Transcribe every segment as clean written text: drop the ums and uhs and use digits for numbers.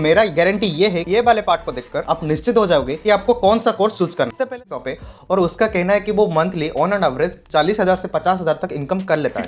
मेरा गारंटी ये है, ये वाले पार्ट को देखकर आप निश्चित हो जाओगे कि आपको कौन सा कोर्स चूज करना है। इससे पहले सौंपे और उसका कहना है कि वो मंथली ऑन एन एवरेज 40,000 से 50,000 तक इनकम कर लेता है।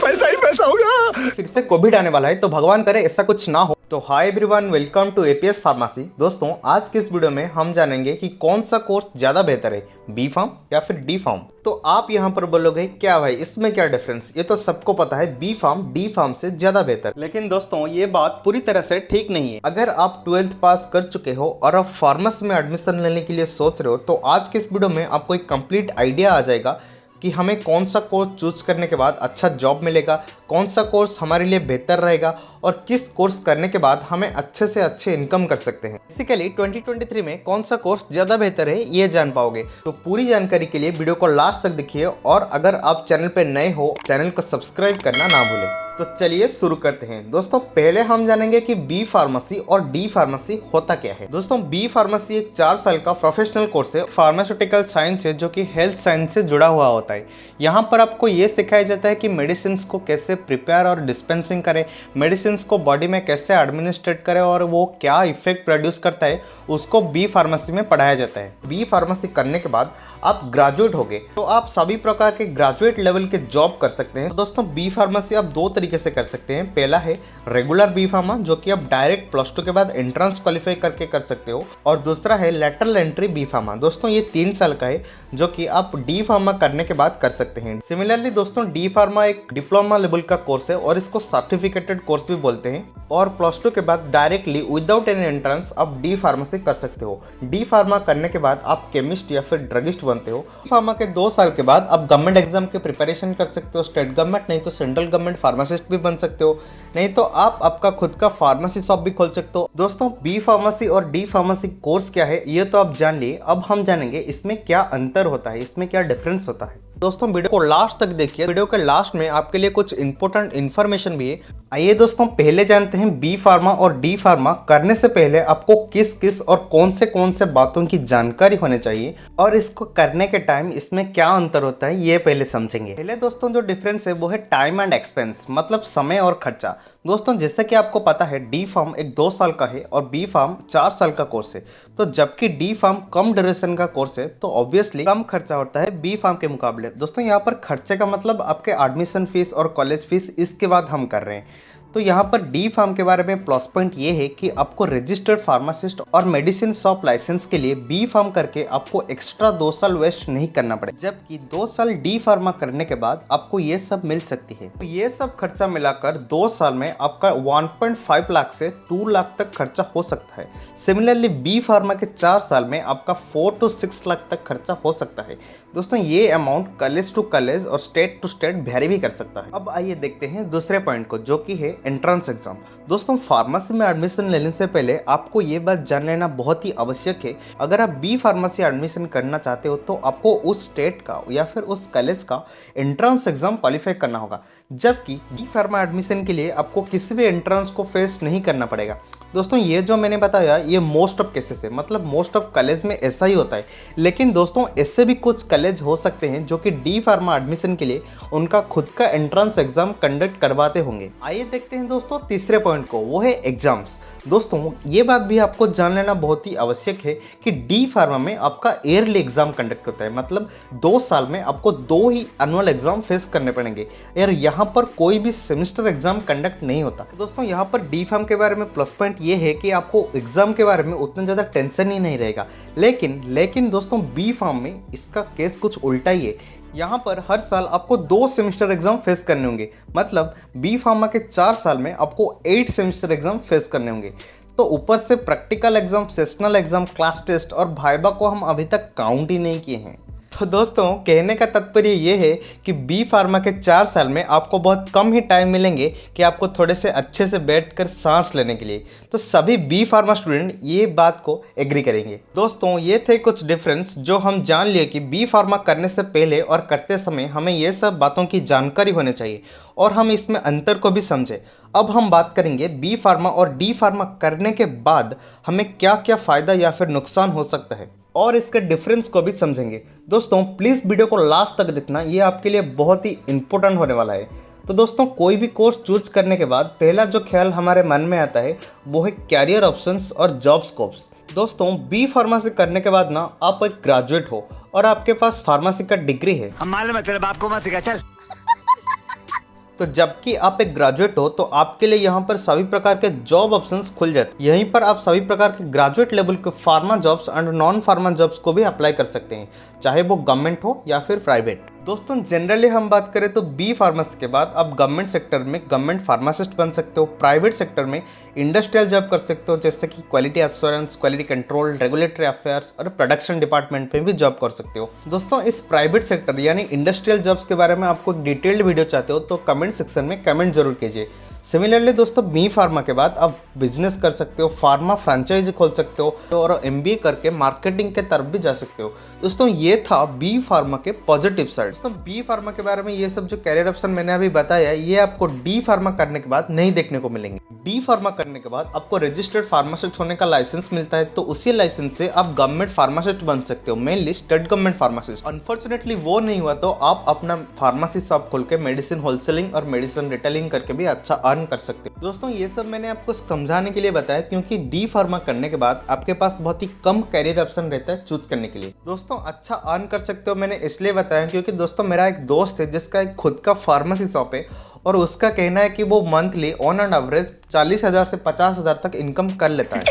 पैसा ही पैसा होगा। फिर से कोविड आने वाला है तो भगवान करे ऐसा कुछ ना हो। तो hi everyone, welcome to APS pharmacy. दोस्तों आज के इस वीडियो में हम जानेंगे कि कौन सा कोर्स ज्यादा बेहतर है, बी फार्म या फिर डी फार्म। तो आप यहाँ पर बोलोगे क्या भाई इसमें क्या डिफरेंस, ये तो सबको पता है बी फार्म डी फार्म से ज्यादा बेहतर। लेकिन दोस्तों ये बात पूरी तरह से ठीक नहीं है। अगर आप 12th पास कर चुके हो और आप फार्मेसी में एडमिशन लेने के लिए सोच रहे हो तो आज के इस वीडियो में आपको एक कंप्लीट आइडिया आ जाएगा कि हमें कौन सा कोर्स चूज करने के बाद अच्छा जॉब मिलेगा, कौन सा कोर्स हमारे लिए बेहतर रहेगा और किस कोर्स करने के बाद हमें अच्छे से अच्छे इनकम कर सकते हैं। बेसिकली 2023 में कौन सा कोर्स ज़्यादा बेहतर है ये जान पाओगे। तो पूरी जानकारी के लिए वीडियो को लास्ट तक देखिए और अगर आप चैनल पर नए हो चैनल को सब्सक्राइब करना ना भूलें। तो चलिए शुरू करते हैं। दोस्तों पहले हम जानेंगे कि बी फार्मेसी और डी फार्मेसी होता क्या है। दोस्तों बी फार्मेसी एक 4 साल का प्रोफेशनल कोर्स है, फार्मास्यूटिकल साइंस है जो कि हेल्थ साइंस से जुड़ा हुआ होता है। यहाँ पर आपको ये सिखाया जाता है कि मेडिसिन को कैसे प्रिपेयर और डिस्पेंसिंग करें, मेडिसिन को बॉडी में कैसे एडमिनिस्ट्रेट करें और वो क्या इफेक्ट प्रोड्यूस करता है उसको बी फार्मेसी में पढ़ाया जाता है। बी फार्मेसी करने के बाद आप ग्रेजुएट हो गए तो आप सभी प्रकार के ग्रेजुएट लेवल के जॉब कर सकते हैं। तो दोस्तों बी फार्मेसी आप 2 तरीके से कर सकते हैं। पहला है रेगुलर बी फार्मा जो कि आप डायरेक्ट +2 के बाद एंट्रेंस क्वालिफाई करके कर सकते हो, और दूसरा है लेटरल एंट्री बी फार्मा। दोस्तों ये 3 साल का है जो कि आप डी फार्मा करने के बाद कर सकते हैं। सिमिलरली दोस्तों डी फार्मा एक डिप्लोमा लेवल का कोर्स है और इसको सर्टिफिकेटेड कोर्स भी बोलते हैं, और +2 के बाद डायरेक्टली विदाउट एनी एंट्रेंस आप डी फार्मेसी कर सकते हो। डी फार्मा करने के बाद आप केमिस्ट या फिर ड्रगिस्ट बनते हो। फार्मा के 2 साल के बाद आप गवर्नमेंट एग्जाम की प्रिपरेशन कर सकते हो, स्टेट गवर्नमेंट नहीं तो सेंट्रल गवर्नमेंट फार्मासिस्ट भी बन सकते हो, नहीं तो आप आपका खुद का फार्मेसी शॉप भी खोल सकते हो। दोस्तों बी फार्मेसी और डी फार्मेसी कोर्स क्या है ये तो आप जान लिए, अब हम जानेंगे इसमें क्या अंतर होता है, इसमें क्या डिफरेंस होता है। दोस्तों वीडियो को लास्ट तक देखिए, वीडियो के लास्ट में आपके लिए कुछ इंपॉर्टेंट इन्फॉर्मेशन भी है। आइए दोस्तों पहले जानते हैं बी फार्मा और डी फार्मा करने से पहले आपको किस किस और कौन से बातों की जानकारी होनी चाहिए और इसको करने के टाइम इसमें क्या अंतर होता है ये पहले समझेंगे। पहले दोस्तों जो डिफरेंस है वो है टाइम एंड एक्सपेंस, मतलब समय और खर्चा। दोस्तों जैसे कि आपको पता है डी फार्म एक 2 साल का है और बी फार्म 4 साल का कोर्स है। तो जबकि डी फार्म कम ड्यूरेशन का कोर्स है तो ऑब्वियसली कम खर्चा होता है बी फार्म के मुकाबले। दोस्तों यहाँ पर खर्चे का मतलब आपके एडमिशन फीस और कॉलेज फीस इसके बाद हम कर रहे हैं। तो यहाँ पर डी फार्म के बारे में प्लस पॉइंट ये है कि आपको रजिस्टर्ड फार्मासिस्ट और मेडिसिन शॉप लाइसेंस के लिए बी फार्म करके आपको एक्स्ट्रा 2 साल वेस्ट नहीं करना पड़े, जबकि 2 साल डी फार्मा करने के बाद आपको ये सब मिल सकती है। तो ये सब खर्चा मिलाकर 2 साल में आपका 1.5 लाख से 2 लाख तक खर्चा हो सकता है। सिमिलरली बी फार्मा के 4 साल में आपका 4 to 6 लाख तक खर्चा हो सकता है। दोस्तों ये अमाउंट कॉलेज टू कॉलेज और स्टेट टू स्टेट वेरी भी कर सकता है। अब आइए देखते हैं दूसरे पॉइंट को जो कि है एंट्रेंस एग्जाम। दोस्तों फार्मेसी में एडमिशन लेने से पहले आपको ये बात जान लेना बहुत ही आवश्यक है, अगर आप बी फार्मेसी एडमिशन करना चाहते हो तो आपको उस स्टेट का या फिर उस कॉलेज का एंट्रेंस एग्जाम क्वालिफाई करना होगा, जबकि डी फार्मा एडमिशन के लिए आपको किसी भी एंट्रेंस को फेस नहीं करना पड़ेगा। दोस्तों ये जो मैंने बताया ये मोस्ट ऑफ केसेस है, मतलब मोस्ट ऑफ कॉलेज में ऐसा ही होता है, लेकिन दोस्तों इससे भी कुछ कॉलेज हो सकते हैं जो कि डी फार्मा एडमिशन के लिए उनका खुद का एंट्रेंस एग्जाम कंडक्ट करवाते होंगे। आइए देखते हैं दोस्तों तीसरे पॉइंट को, वो है एग्जाम्स। दोस्तों ये बात भी आपको जान लेना बहुत ही आवश्यक है कि डी फार्मा में आपका ईयरली एग्जाम कंडक्ट होता है, मतलब 2 साल में आपको 2 ही एनुअल एग्जाम फेस करने पड़ेंगे और यहाँ पर कोई भी सेमेस्टर एग्जाम कंडक्ट नहीं होता। दोस्तों यहाँ पर डी फार्म के बारे में प्लस पॉइंट ये है कि आपको एग्जाम के बारे में उतना ज़्यादा टेंशन ही नहीं रहेगा, लेकिन दोस्तों बी फार्म में इसका केस कुछ उल्टा ही है। यहाँ पर हर साल आपको 2 सेमेस्टर एग्जाम फेस करने होंगे, मतलब बी फार्मा के 4 साल में आपको 8 सेमेस्टर एग्जाम फेस करने होंगे। तो ऊपर से practical exam, sessional exam, class test और वाइवा को हम अभी तक काउंट ही नहीं किए हैं। तो दोस्तों कहने का तात्पर्य ये है कि बी फार्मा के 4 साल में आपको बहुत कम ही टाइम मिलेंगे कि आपको थोड़े से अच्छे से बैठकर सांस लेने के लिए। तो सभी बी फार्मा स्टूडेंट ये बात को एग्री करेंगे। दोस्तों ये थे कुछ डिफरेंस जो हम जान लिए कि बी फार्मा करने से पहले और करते समय हमें ये सब बातों की जानकारी होनी चाहिए और हम इसमें अंतर को भी समझें। अब हम बात करेंगे बी फार्मा और डी फार्मा करने के बाद हमें क्या क्या फ़ायदा या फिर नुकसान हो सकता है और इसके डिफरेंस को भी समझेंगे। दोस्तों प्लीज़ वीडियो को लास्ट तक देखना, ये आपके लिए बहुत ही इंपॉर्टेंट होने वाला है। तो दोस्तों कोई भी कोर्स चूज करने के बाद पहला जो ख्याल हमारे मन में आता है वो है कैरियर ऑप्शंस और जॉब स्कोप्स। दोस्तों बी फार्मेसी करने के बाद ना आप एक ग्रेजुएट हो और आपके पास फार्मेसी का डिग्री है। हम मालूम है तेरे बाप को मत सिखा चल। तो जबकि आप एक ग्रेजुएट हो तो आपके लिए यहाँ पर सभी प्रकार के जॉब ऑप्शंस खुल जाते हैं। यहीं पर आप सभी प्रकार के ग्रेजुएट लेवल के pharma jobs and non pharma jobs को भी अप्लाई कर सकते हैं, चाहे वो गवर्नमेंट हो या फिर प्राइवेट। दोस्तों जनरली हम बात करें तो बी फार्मेसी के बाद आप गवर्नमेंट सेक्टर में गवर्नमेंट फार्मासिस्ट बन सकते हो, प्राइवेट सेक्टर में इंडस्ट्रियल जॉब कर सकते हो जैसे कि quality assurance, quality control, regulatory affairs और प्रोडक्शन डिपार्टमेंट में भी जॉब कर सकते हो। दोस्तों इस प्राइवेट सेक्टर यानी इंडस्ट्रियल जॉब्स के बारे में आपको डिटेल्ड वीडियो चाहते हो तो कमेंट सेक्शन में कमेंट जरूर कीजिए। सिमिलरली दोस्तों बी फार्मा के बाद आप बिजनेस कर सकते हो, फार्मा फ्रेंचाइजी खोल सकते हो और एमबीए करके मार्केटिंग के तरफ भी जा सकते हो। दोस्तों ये था बी फार्मा के पॉजिटिव साइड। दोस्तों बी फार्मा के बारे में ये सब जो कैरियर ऑप्शन मैंने अभी बताया ये आपको डी फार्मा करने के बाद नहीं देखने को मिलेंगे। डी फार्मा करने के बाद आपको रजिस्टर्ड फार्मासिस्ट होने का लाइसेंस मिलता है, तो उसी लाइसेंस से आप गवर्नमेंट फार्मासिस्ट बन सकते हो, mainly state government pharmacist. Unfortunately वो नहीं हुआ तो आप अपना फार्मेसी शॉप खोल के मेडिसिन होलसेलिंग और मेडिसिन रिटेलिंग करके भी अच्छा अर्न कर सकते हो। दोस्तों ये सब मैंने आपको समझाने के लिए बताया क्योंकि डी फार्मा करने के बाद आपके पास बहुत ही कम कैरियर ऑप्शन रहता है चूज करने के लिए। दोस्तों अच्छा अर्न कर सकते हो मैंने इसलिए बताया क्योंकि दोस्तों मेरा एक दोस्त है जिसका एक खुद का फार्मेसी शॉप है और उसका कहना है कि वो मंथली ऑन एंड एवरेज 40,000 से 50,000 तक इनकम कर लेता है।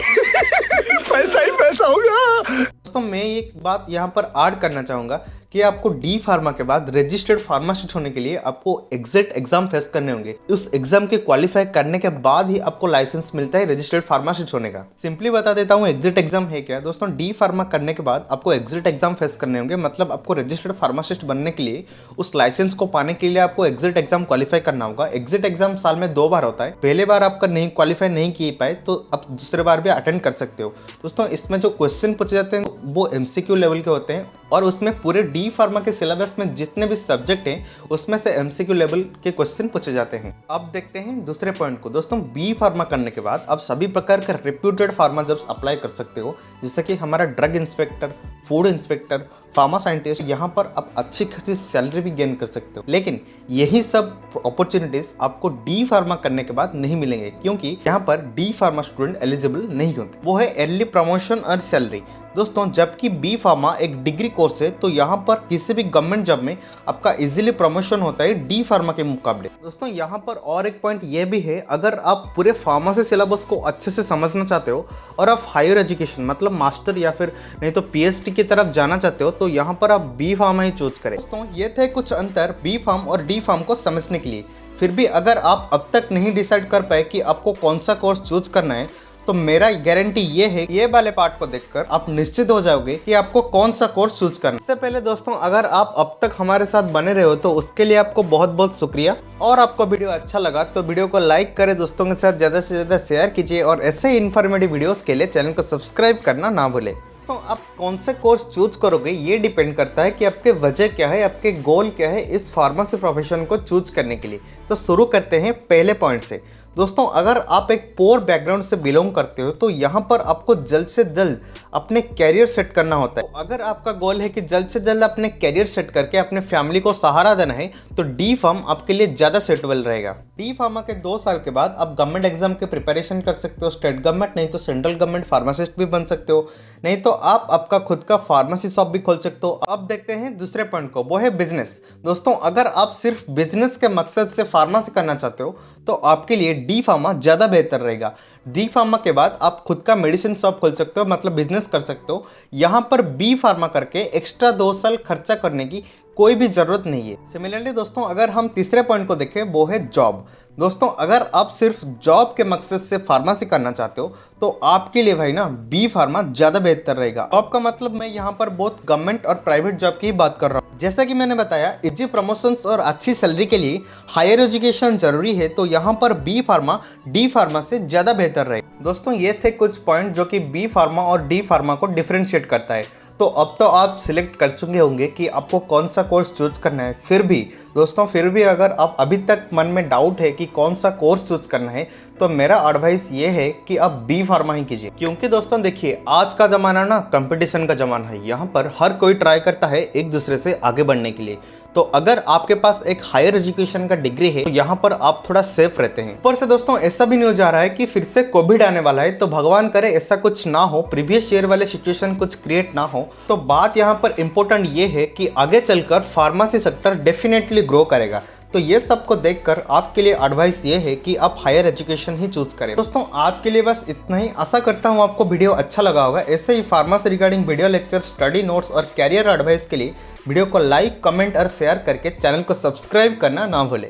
पैसा ही पैसा होगा। दोस्तों मैं एक बात यहाँ पर ऐड करना चाहूँगा कि आपको डी फार्मा के बाद रजिस्टर्ड फार्मासिस्ट होने के लिए आपको एग्जिट एग्जाम फेस करने होंगे। उस एग्जाम के क्वालिफाई करने के बाद ही आपको लाइसेंस मिलता है रजिस्टर्ड फार्मासिस्ट होने का। सिंपली बता देता हूँ एग्जिट एग्जाम है क्या। दोस्तों डी फार्मा करने के बाद आपको एग्जिट एग्जाम फेस करने होंगे, मतलब आपको रजिस्टर्ड फार्मासिस्ट बनने के लिए उस लाइसेंस को पाने के लिए आपको एग्जिट एग्जाम क्वालिफाई करना होगा। एग्जिट एग्जाम साल में 2 बार होता है, पहले बार आपका नहीं क्वालिफाई नहीं किए पाए तो आप दूसरे बार भी अटेंड कर सकते हो। दोस्तों इसमें जो क्वेश्चन पूछे जाते हैं वो एमसीक्यू लेवल के होते हैं और उसमें पूरे डी फार्मा के सिलेबस में जितने भी सब्जेक्ट हैं उसमें से एमसीक्यू लेवल के क्वेश्चन पूछे जाते हैं। अब देखते हैं दूसरे पॉइंट को। दोस्तों बी फार्मा करने के बाद आप सभी प्रकार के रेप्यूटेड फार्मा जॉब्स अप्लाई कर सकते हो जैसे कि हमारा drug inspector, food inspector, pharma scientist. यहाँ पर आप अच्छी खासी सैलरी भी गेन कर सकते हो, लेकिन यही सब अपॉर्चुनिटीज आपको डी फार्मा करने के बाद नहीं मिलेंगे क्योंकि यहाँ पर डी फार्मा स्टूडेंट एलिजिबल नहीं होते। वो है अर्ली प्रमोशन और सैलरी। दोस्तों जबकि बी फार्मा एक डिग्री कोर्स है तो यहाँ पर किसी भी गवर्नमेंट जॉब में आपका इजीली प्रमोशन होता है डी फार्मा के मुकाबले। दोस्तों यहाँ पर और एक पॉइंट ये भी है, अगर आप पूरे फार्मेसी सिलेबस को अच्छे से समझना चाहते हो और आप हायर एजुकेशन मतलब मास्टर या फिर नहीं तो पीएचडी की तरफ जाना चाहते हो तो यहाँ पर आप बी फार्मा ही चूज करें। दोस्तों ये थे कुछ अंतर बी फार्म और डी फार्म को समझने के लिए। फिर भी अगर आप अब तक नहीं डिसाइड कर पाए कि आपको कौन सा कोर्स चूज करना है तो मेरा गारंटी ये है ये वाले पार्ट को देखकर आप निश्चित हो जाओगे कि आपको कौन सा कोर्स चूज करना। इससे पहले दोस्तों अगर आप अब तक हमारे साथ बने रहे हो तो उसके लिए आपको बहुत बहुत शुक्रिया। और आपको वीडियो अच्छा लगा तो वीडियो को लाइक करें, दोस्तों के साथ ज़्यादा से ज़्यादा शेयर कीजिए और ऐसे ही इन्फॉर्मेटिव वीडियोज़ के लिए चैनल को सब्सक्राइब करना ना भूलें। तो आप कौन से कोर्स चूज करोगे ये डिपेंड करता है कि आपके वजह क्या है, आपके गोल क्या है इस फार्मेसी प्रोफेशन को चूज करने के लिए। तो शुरू करते हैं पहले पॉइंट से। दोस्तों अगर आप एक पोर बैकग्राउंड से बिलोंग करते हो तो यहाँ पर आपको जल्द से जल्द अपने कैरियर सेट करना होता है। तो अगर आपका गोल है कि जल्द से जल्द अपने कैरियर सेट करके अपने फैमिली को सहारा देना है तो डी फार्म आपके लिए ज़्यादा सूटेबल रहेगा। डी फार्मा के 2 साल के बाद आप गवर्नमेंट एग्जाम की प्रिपरेशन कर सकते हो, स्टेट गवर्नमेंट नहीं तो सेंट्रल गवर्नमेंट फार्मासिस्ट भी बन सकते हो, नहीं तो आप आपका खुद का फार्मेसी शॉप भी खोल सकते हो। अब देखते हैं दूसरे पॉइंट को, वो है बिजनेस। दोस्तों अगर आप सिर्फ बिजनेस के मकसद से फार्मेसी करना चाहते हो तो आपके लिए डी फार्मा ज़्यादा बेहतर रहेगा। डी फार्मा के बाद आप खुद का मेडिसिन शॉप खोल सकते हो, मतलब बिजनेस कर सकते हो। यहाँ पर बी फार्मा करके एक्स्ट्रा 2 साल खर्चा करने की कोई भी ज़रूरत नहीं है। सिमिलरली दोस्तों अगर हम तीसरे पॉइंट को देखें वो है जॉब। दोस्तों अगर आप सिर्फ जॉब के मकसद से फार्मेसी करना चाहते हो तो आपके लिए भाई ना बी फार्मा ज़्यादा बेहतर रहेगा। जॉब का मतलब मैं यहाँ पर बहुत गवर्नमेंट और प्राइवेट जॉब की ही बात कर रहा हूँ। जैसा कि मैंने बताया इजी प्रमोशंस और अच्छी सैलरी के लिए हायर एजुकेशन जरूरी है, तो यहाँ पर बी फार्मा डी फार्मा से ज़्यादा बेहतर रहेगा। दोस्तों ये थे कुछ पॉइंट जो कि बी फार्मा और डी फार्मा को डिफ्रेंशिएट करता है। तो अब तो आप सिलेक्ट कर चुके होंगे कि आपको कौन सा कोर्स चूज करना है। फिर भी अगर आप अभी तक मन में डाउट है कि कौन सा कोर्स चूज करना है तो मेरा एडवाइस ये है कि आप बी फार्मा ही कीजिए। क्योंकि दोस्तों देखिए आज का ज़माना ना कंपटीशन का ज़माना है। यहाँ पर हर कोई ट्राई करता है एक दूसरे से आगे बढ़ने के लिए। तो अगर आपके पास एक हायर एजुकेशन का डिग्री है तो यहाँ पर आप थोड़ा सेफ रहते हैं। ऊपर से दोस्तों ऐसा भी न्यूज आ रहा है कि फिर से कोविड आने वाला है, तो भगवान करे ऐसा कुछ ना हो, प्रीवियस ईयर वाले सिचुएशन कुछ क्रिएट ना हो। तो बात यहाँ पर इंपॉर्टेंट ये है कि आगे चलकर फार्मेसी सेक्टर डेफिनेटली ग्रो करेगा। तो ये सबको देखकर आपके लिए एडवाइस ये है कि आप हायर एजुकेशन ही चूज करें। दोस्तों आज के लिए बस इतना ही। आशा करता हूँ आपको वीडियो अच्छा लगा होगा। ऐसे ही फार्मा से regarding video lecture, study notes और कैरियर एडवाइस के लिए वीडियो को लाइक, कमेंट और शेयर करके चैनल को सब्सक्राइब करना ना भूलें।